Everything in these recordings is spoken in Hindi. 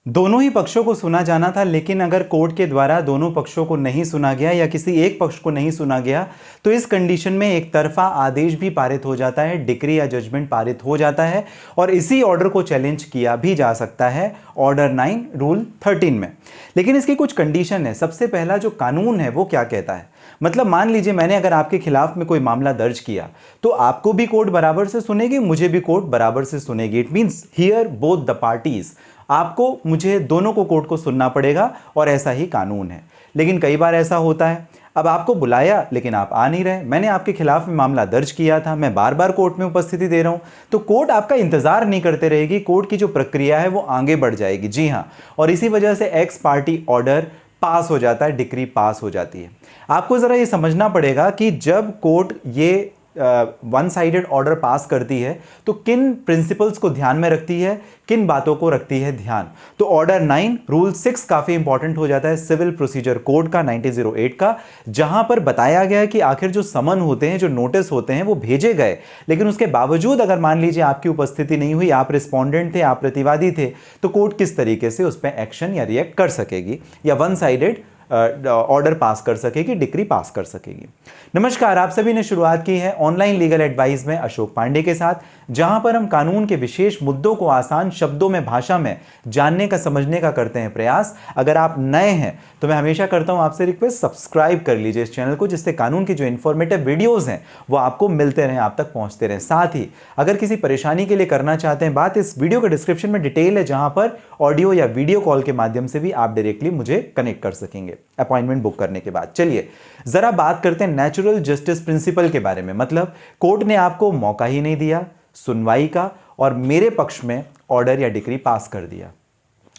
दोनों ही पक्षों को सुना जाना था, लेकिन अगर कोर्ट के द्वारा दोनों पक्षों को नहीं सुना गया या किसी एक पक्ष को नहीं सुना गया तो इस कंडीशन में एक तरफा आदेश भी पारित हो जाता है, डिक्री या जजमेंट पारित हो जाता है और इसी ऑर्डर को चैलेंज किया भी जा सकता है ऑर्डर 9 रूल 13 में। लेकिन इसकी कुछ कंडीशन है। सबसे पहला जो कानून है वो क्या कहता है, मतलब मान लीजिए मैंने अगर आपके खिलाफ में कोई मामला दर्ज किया तो आपको भी कोर्ट बराबर से सुनेगी, मुझे भी कोर्ट बराबर से सुनेगी। It means hear both the parties, आपको मुझे दोनों को कोर्ट को सुनना पड़ेगा और ऐसा ही कानून है। लेकिन कई बार ऐसा होता है, अब आपको बुलाया लेकिन आप आ नहीं रहे, मैंने आपके खिलाफ में मामला दर्ज किया था, मैं बार बार कोर्ट में उपस्थिति दे रहा हूं, तो कोर्ट आपका इंतजार नहीं करते रहेगी, कोर्ट की जो प्रक्रिया है वो आगे बढ़ जाएगी। जी हां, और इसी वजह से एक्स पार्टी ऑर्डर पास हो जाता है, डिक्री पास हो जाती है। आपको जरा ये समझना पड़ेगा कि जब कोर्ट ये वन साइडेड ऑर्डर पास करती है तो किन प्रिंसिपल्स को ध्यान में रखती है, किन बातों को रखती है ध्यान। तो ऑर्डर 9 रूल 6 काफी इंपॉर्टेंट हो जाता है सिविल प्रोसीजर कोड का 1908 का, जहां पर बताया गया है कि आखिर जो समन होते हैं, जो नोटिस होते हैं वो भेजे गए, लेकिन उसके बावजूद अगर मान लीजिए आपकी उपस्थिति नहीं हुई, आप रिस्पोंडेंट थे, आप प्रतिवादी थे, तो कोर्ट किस तरीके से उस पर एक्शन या रिएक्ट कर सकेगी या वन साइडेड ऑर्डर पास कर सकेगी, डिक्री पास कर सकेगी। नमस्कार, आप सभी ने शुरुआत की है ऑनलाइन लीगल एडवाइस में अशोक पांडे के साथ, जहां पर हम कानून के विशेष मुद्दों को आसान शब्दों में, भाषा में जानने का, समझने का करते हैं प्रयास। अगर आप नए हैं तो मैं हमेशा करता हूं आपसे रिक्वेस्ट, सब्सक्राइब कर लीजिए इस चैनल को, जिससे कानून की जो इंफॉर्मेटिव वीडियोस हैं वो आपको मिलते रहें, आप तक पहुंचते रहें। साथ ही अगर किसी परेशानी के लिए करना चाहते हैं बात, इस वीडियो के डिस्क्रिप्शन में डिटेल है, जहां पर ऑडियो या वीडियो कॉल के माध्यम से भी आप डायरेक्टली मुझे कनेक्ट कर सकेंगे अपॉइंटमेंट बुक करने के बाद। चलिए जरा बात करते हैं नेचुरल जस्टिस प्रिंसिपल के बारे में। मतलब कोर्ट ने आपको मौका ही नहीं दिया सुनवाई का और मेरे पक्ष में ऑर्डर या डिक्री पास कर दिया,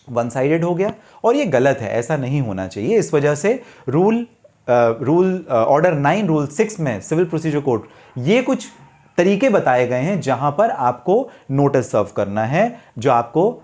वन साइडेड हो गया और ये गलत है, ऐसा नहीं होना चाहिए। इस वजह से ऑर्डर 9 रूल 6 में सिविल प्रोसीजर कोड ये कुछ तरीके बताए गए हैं जहां पर आपको नोटिस सर्व करना है, जो आपको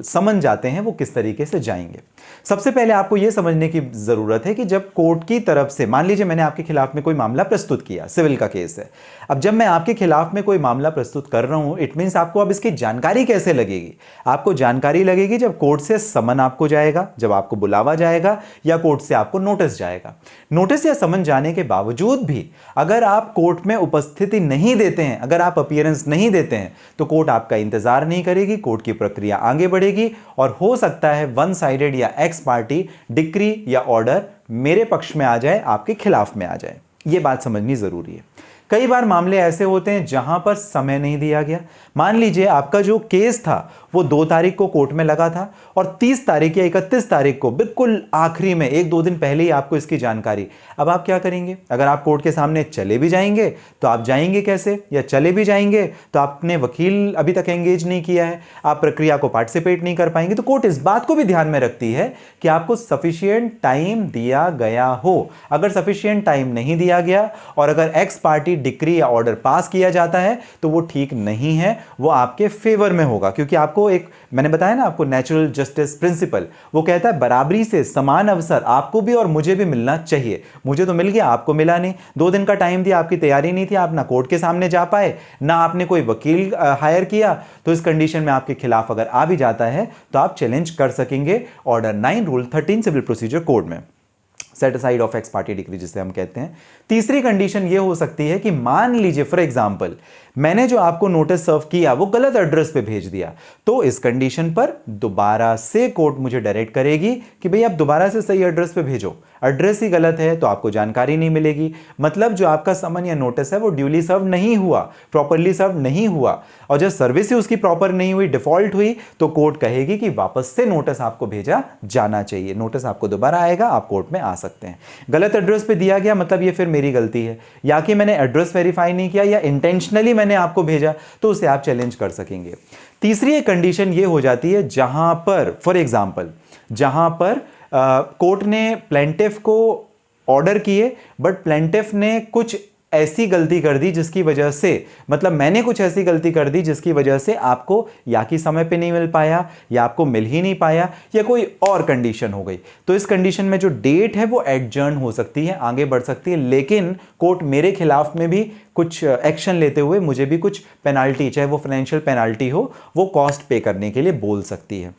समन जाते हैं वो किस तरीके से जाएंगे। सबसे पहले आपको यह समझने की जरूरत है कि जब कोर्ट की तरफ से, मान लीजिए मैंने आपके खिलाफ में कोई मामला प्रस्तुत किया, सिविल का केस है, अब जब मैं आपके खिलाफ में कोई मामला प्रस्तुत कर रहा हूं, इट मींस आपको अब इसकी जानकारी कैसे लगेगी। आपको जानकारी लगेगी जब कोर्ट से समन आपको जाएगा, जब आपको बुलावा जाएगा या कोर्ट से आपको नोटिस जाएगा। नोटिस या समन जाने के बावजूद भी अगर आप कोर्ट में उपस्थिति नहीं देते हैं, अगर आप अपीयरेंस नहीं देते हैं, तो कोर्ट आपका इंतजार नहीं करेगी, कोर्ट की प्रक्रिया आगे बढ़ेगी और हो सकता है वन साइडेड या एक्स पार्टी डिक्री या ऑर्डर मेरे पक्ष में आ जाए, आपके खिलाफ में आ जाए। यह बात समझनी जरूरी है। कई बार मामले ऐसे होते हैं जहां पर समय नहीं दिया गया। मान लीजिए आपका जो केस था वो 2 तारीख को कोर्ट में लगा था और 30 तारीख या 31 तारीख को बिल्कुल आखिरी में 1-2 दिन पहले ही आपको इसकी जानकारी। अब आप क्या करेंगे? अगर आप कोर्ट के सामने चले भी जाएंगे तो आप जाएंगे कैसे, या चले भी जाएंगे तो आपने वकील अभी तक एंगेज नहीं किया है, आप प्रक्रिया को पार्टिसिपेट नहीं कर पाएंगे। तो कोर्ट इस बात को भी ध्यान में रखती है कि आपको सफिशिएंट टाइम दिया गया हो। अगर सफिशिएंट टाइम नहीं दिया गया और अगर एक्स पार्टी डिक्री या ऑर्डर पास किया जाता है तो वो ठीक नहीं है, वो आपके फेवर में होगा, क्योंकि आपको एक, मैंने बताया ना आपको नेचुरल जस्टिस प्रिंसिपल, वो कहता है बराबरी से समान अवसर आपको भी और मुझे भी मिलना चाहिए। मुझे तो मिल गया, आपको मिला नहीं। 2 दिन का टाइम दिया, आपकी तैयारी नहीं थी, आप ना कोर्ट के सामने जा पाए, ना आपने कोई वकील हायर किया, तो इस कंडीशन में आपके खिलाफ अगर आ भी जाता है तो आप चैलेंज कर सकेंगे order 9 rule 13 civil procedure code में, set aside of ex parte decree जिसे हम कहते हैं। तीसरी कंडीशन यह हो सकती है कि मान लीजिए फॉर एग्जांपल मैंने जो आपको नोटिस सर्व किया वो गलत एड्रेस पे भेज दिया, तो इस कंडीशन पर दोबारा से कोर्ट मुझे डायरेक्ट करेगी कि भाई आप दोबारा से सही एड्रेस पे भेजो। एड्रेस ही गलत है तो आपको जानकारी नहीं मिलेगी, मतलब जो आपका समन या नोटिस है वो ड्यूली सर्व नहीं हुआ, प्रॉपरली सर्व नहीं हुआ, और जब सर्विस ही उसकी प्रॉपर नहीं हुई, डिफॉल्ट हुई, तो कोर्ट कहेगी कि वापस से नोटिस आपको भेजा जाना चाहिए। नोटिस आपको दोबारा आएगा, आप कोर्ट में आ सकते हैं। गलत एड्रेस पे दिया गया मतलब ये फिर मेरी गलती है, या कि मैंने एड्रेस वेरीफाई नहीं किया या इंटेंशनली मैंने आपको भेजा, तो उसे आप चैलेंज कर सकेंगे। तीसरी एक कंडीशन ये हो जाती है जहां पर फॉर एग्जांपल जहां पर कोर्ट ने प्लेंटिफ को ऑर्डर किए बट प्लेंटिफ ने कुछ ऐसी गलती कर दी जिसकी वजह से, मतलब मैंने कुछ ऐसी गलती कर दी जिसकी वजह से आपको या कि समय पे नहीं मिल पाया या आपको मिल ही नहीं पाया या कोई और कंडीशन हो गई, तो इस कंडीशन में जो डेट है वो एडजर्न हो सकती है, आगे बढ़ सकती है, लेकिन कोर्ट मेरे खिलाफ में भी कुछ एक्शन लेते हुए मुझे भी कुछ पेनाल्टी, चाहे वो फाइनेंशियल पेनाल्टी हो, वो कॉस्ट पे करने के लिए बोल सकती है।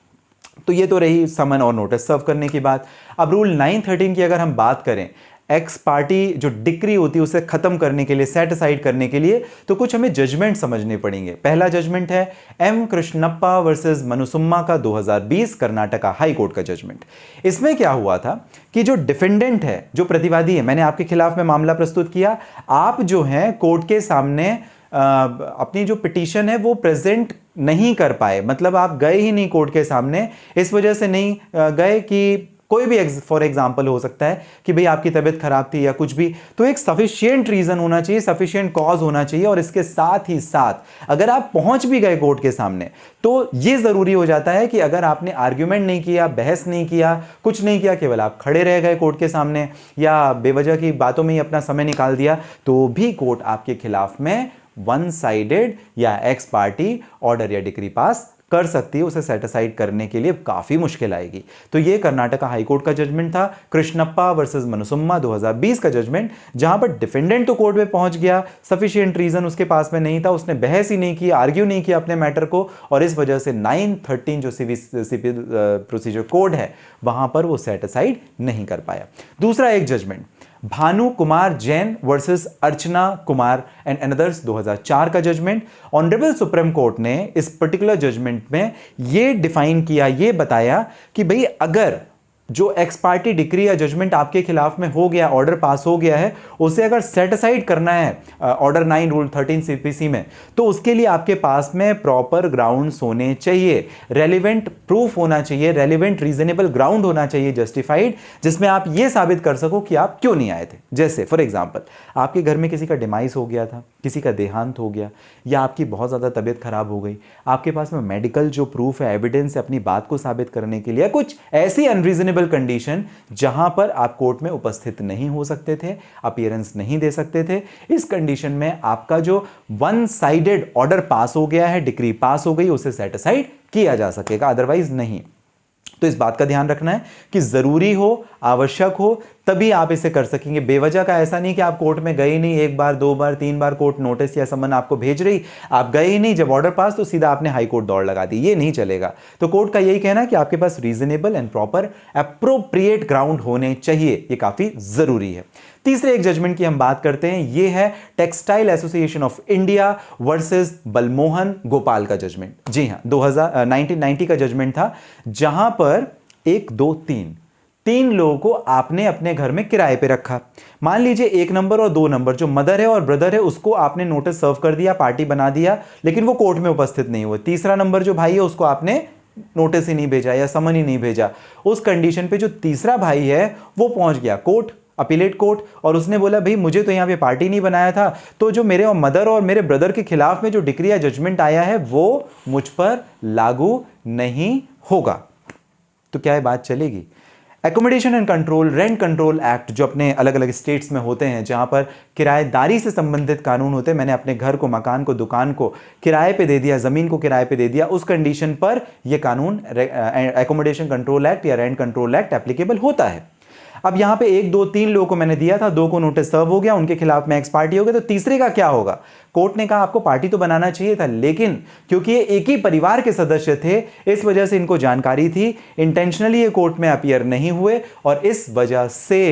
तो ये तो रही समन और नोटिस सर्व करने की बात। अब रूल 913 की अगर हम बात करें, एक्स पार्टी जो डिक्री होती है उसे खत्म करने के लिए, सेट असाइड करने के लिए, तो कुछ हमें जजमेंट समझने पड़ेंगे। पहला जजमेंट है एम कृष्णप्पा वर्सेस मनुसुम्मा का 2020 कर्नाटका हाई कोर्ट का जजमेंट। इसमें क्या हुआ था कि जो डिफेंडेंट है, जो प्रतिवादी है, मैंने आपके खिलाफ में मामला प्रस्तुत किया, आप जो है कोर्ट के सामने अपनी जो पिटीशन है वो प्रेजेंट नहीं कर पाए, मतलब आप गए ही नहीं कोर्ट के सामने। इस वजह से नहीं गए कि कोई भी फॉर एग्जांपल हो सकता है कि भाई आपकी तबीयत खराब थी या कुछ भी, तो एक सफिशिएंट रीजन होना चाहिए, सफिशिएंट कॉज होना चाहिए। और इसके साथ ही साथ अगर आप पहुंच भी गए कोर्ट के सामने तो यह जरूरी हो जाता है कि अगर आपने आर्ग्यूमेंट नहीं किया, बहस नहीं किया, कुछ नहीं किया, केवल आप खड़े रह गए कोर्ट के सामने या बेवजह की बातों में ही अपना समय निकाल दिया, तो भी कोर्ट आपके खिलाफ में वन साइडेड या एक्स पार्टी ऑर्डर या डिक्री पास कर सकती है। उसे सेटिसाइड करने के लिए काफी मुश्किल आएगी। तो ये कर्नाटका हाईकोर्ट का जजमेंट था, कृष्णप्पा वर्सेस मनुसुम्मा 2020 का जजमेंट, जहां पर डिफेंडेंट तो कोर्ट में पहुंच गया, सफिशिएंट रीजन उसके पास में नहीं था, उसने बहस ही नहीं की, आर्ग्यू नहीं किया अपने मैटर को, और इस वजह से 913 जो सिविल प्रोसीजर कोड है वहां पर वो सेटिसाइड नहीं कर पाया। दूसरा एक judgment Bhanu Kumar Jain versus Archana Kumar and others 2004 का जजमेंट। ऑनरेबल सुप्रीम कोर्ट ने इस पर्टिकुलर जजमेंट में यह डिफाइन किया, यह बताया कि भाई अगर जो एक्स पार्टी डिक्री या जजमेंट आपके खिलाफ में हो गया, ऑर्डर पास हो गया है, उसे अगर सेट असाइड करना है ऑर्डर 9 रूल 13 सीपीसी में, तो उसके लिए आपके पास में प्रॉपर ग्राउंड्स होने चाहिए, रेलिवेंट प्रूफ होना चाहिए, रेलिवेंट रीजनेबल ग्राउंड होना चाहिए जस्टिफाइड, जिसमें आप यह साबित कर सको कि आप क्यों नहीं आए थे। जैसे फॉर एग्जाम्पल आपके घर में किसी का डिमाइस हो गया था, किसी का देहांत हो गया, या आपकी बहुत ज्यादा तबीयत खराब हो गई, आपके पास में मेडिकल जो प्रूफ है, एविडेंस है अपनी बात को साबित करने के लिए, कुछ ऐसी अनरीजनेबल कंडीशन जहां पर आप कोर्ट में उपस्थित नहीं हो सकते थे, अपीयरेंस नहीं दे सकते थे, इस कंडीशन में आपका जो वन साइडेड ऑर्डर पास हो गया है, डिक्री पास हो गई, उसे सेट असाइड किया जा सकेगा, अदरवाइज नहीं। तो इस बात का ध्यान रखना है कि जरूरी हो, आवश्यक हो, तभी आप इसे कर सकेंगे। बेवजह का ऐसा नहीं कि आप कोर्ट में गए नहीं, एक बार, दो बार, तीन बार कोर्ट नोटिस या समन आपको भेज रही, आप गए ही नहीं, जब ऑर्डर पास तो सीधा आपने हाई कोर्ट दौड़ लगा दी, ये नहीं चलेगा। तो कोर्ट का यही कहना है कि आपके पास reasonable and proper appropriate ground होने चाहिए, ये काफी जरूरी है। तीसरे एक जजमेंट की हम बात करते हैं, ये है textile association of India versus Balmohan Gopal का जजमेंट। जी हां, 1990 का जजमेंट था, जहां पर 1, 2, 3 लोगों को आपने अपने घर में किराए पे रखा। मान लीजिए 1 नंबर और 2 नंबर, जो मदर है और ब्रदर है, उसको आपने नोटिस सर्व कर दिया, पार्टी बना दिया, लेकिन वो कोर्ट में उपस्थित नहीं हुए। तीसरा नंबर जो भाई है उसको आपने नोटिस ही नहीं भेजा या समन ही नहीं भेजा। उस कंडीशन पे जो तीसरा भाई है वो पहुंच गया कोर्ट, अपीलेट कोर्ट, और उसने बोला भाई मुझे तो यहां पे पार्टी नहीं बनाया था, तो जो मेरे मदर और मेरे ब्रदर के खिलाफ में जो डिक्री या जजमेंट आया है वो मुझ पर लागू नहीं होगा। तो क्या ये बात चलेगी? Accommodation and control, rent control act, जो अपने अलग अलग स्टेट्स में होते हैं, जहां पर किराएदारी से संबंधित कानून होते हैं, मैंने अपने घर को, मकान को, दुकान को किराए पे दे दिया, जमीन को किराए पे दे दिया, उस कंडीशन पर यह कानून एकोमोडेशन कंट्रोल एक्ट या रेंट कंट्रोल एक्ट एप्लीकेबल होता है। अब यहां पे 1, 2, 3 लोगों को मैंने दिया था, 2 को नोटिस सर्व हो गया, उनके खिलाफ में एक्स पार्टी हो गया, तो तीसरे का क्या होगा? कोर्ट ने कहा आपको पार्टी तो बनाना चाहिए था, लेकिन क्योंकि ये एक ही परिवार के सदस्य थे, इस वजह से इनको जानकारी थी, इंटेंशनली ये कोर्ट में अपीयर नहीं हुए, और इस वजह से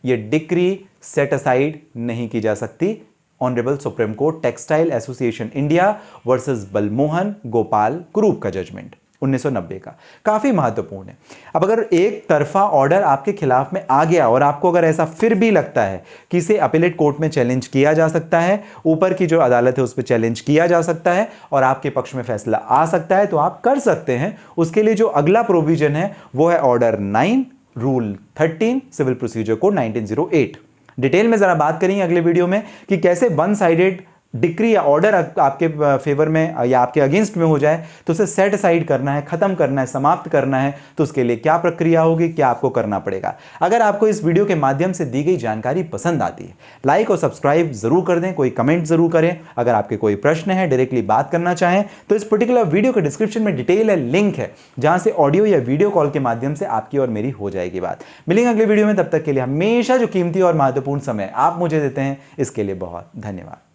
ये डिक्री सेट असाइड नहीं की जा सकती। Honourable supreme court textile association India versus Balmohan Gopal group का जजमेंट 1990 का काफी महत्वपूर्ण है। अब अगर एक तरफा ऑर्डर आपके खिलाफ में आ गया और आपको अगर ऐसा फिर भी लगता है कि इसे अपीलेट कोर्ट में चैलेंज किया जा सकता है, ऊपर की जो अदालत है उस पर चैलेंज किया जा सकता है और आपके पक्ष में फैसला आ सकता है, तो आप कर सकते हैं। उसके लिए जो अगला प्रोविजन है वो है order 9 rule 13 civil procedure code 1908। Detail में जरा बात करेंगे अगले वीडियो में कि कैसे वन साइडेड डिक्री या ऑर्डर आपके फेवर में या आपके अगेंस्ट में हो जाए तो उसे सेट असाइड करना है, खत्म करना है, समाप्त करना है, तो उसके लिए क्या प्रक्रिया होगी, क्या आपको करना पड़ेगा। अगर आपको इस वीडियो के माध्यम से दी गई जानकारी पसंद आती है, लाइक और सब्सक्राइब जरूर कर दें, कोई कमेंट जरूर करें। अगर आपके कोई प्रश्न है, डायरेक्टली बात करना चाहें, तो इस पर्टिकुलर वीडियो के डिस्क्रिप्शन में डिटेल है, लिंक है, जहां से ऑडियो या वीडियो कॉल के माध्यम से आपकी और मेरी हो जाएगी बात। मिलेंगे अगले वीडियो में, तब तक के लिए हमेशा जो कीमती और महत्वपूर्ण समय आप मुझे देते हैं, इसके लिए बहुत धन्यवाद।